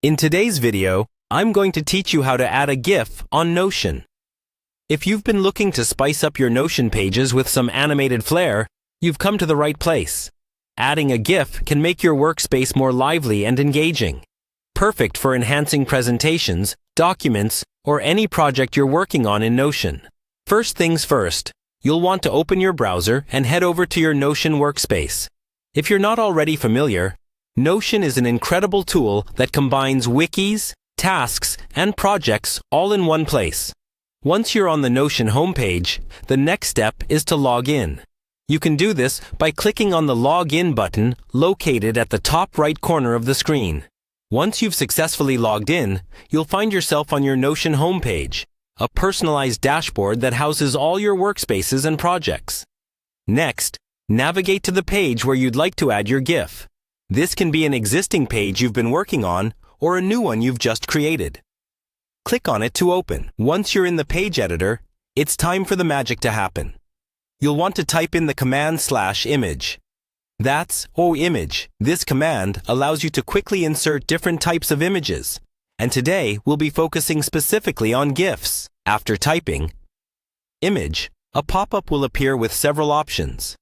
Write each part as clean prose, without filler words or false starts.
In today's video, I'm going to teach you how to add a GIF on Notion. If you've been looking to spice up your Notion pages with some animated flair, you've come to the right place. Adding a GIF can make your workspace more lively and engaging. Perfect for enhancing presentations, documents, or any project you're working on in Notion. First things first, you'll want to open your browser and head over to your Notion workspace. If you're not already familiar, Notion is an incredible tool that combines wikis, tasks, and projects all in one place. Once you're on the Notion homepage, the next step is to log in. You can do this by clicking on the Login button located at the top right corner of the screen. Once you've successfully logged in, you'll find yourself on your Notion homepage, a personalized dashboard that houses all your workspaces and projects. Next, navigate to the page where you'd like to add your GIF. This can be an existing page you've been working on or a new one you've just created. Click on it to open. Once you're in the page editor, it's time for the magic to happen. You'll want to type in the command /image. That's image. This command allows you to quickly insert different types of images. And today, we'll be focusing specifically on GIFs. After typing image, a pop-up will appear with several options.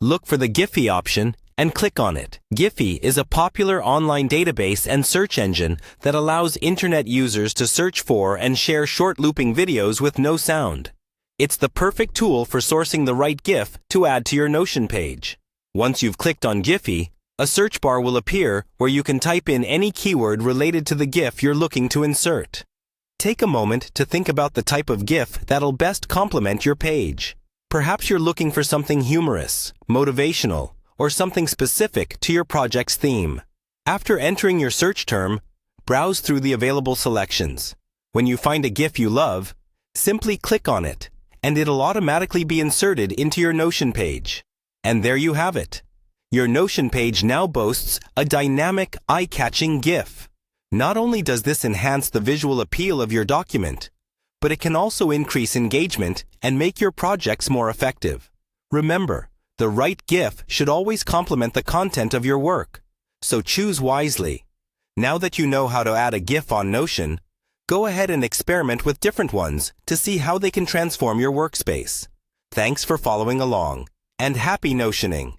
Look for the Giphy option and click on it. Giphy is a popular online database and search engine that allows internet users to search for and share short looping videos with no sound. It's the perfect tool for sourcing the right GIF to add to your Notion page. Once you've clicked on Giphy, a search bar will appear where you can type in any keyword related to the GIF you're looking to insert. Take a moment to think about the type of GIF that'll best complement your page. Perhaps you're looking for something humorous, motivational, or something specific to your project's theme. After entering your search term, browse through the available selections. When you find a GIF you love, simply click on it, and it'll automatically be inserted into your Notion page. And there you have it. Your Notion page now boasts a dynamic, eye-catching GIF. Not only does this enhance the visual appeal of your document, but it can also increase engagement and make your projects more effective. Remember, the right GIF should always complement the content of your work, so choose wisely. Now that you know how to add a GIF on Notion, go ahead and experiment with different ones to see how they can transform your workspace. Thanks for following along, and happy Notioning!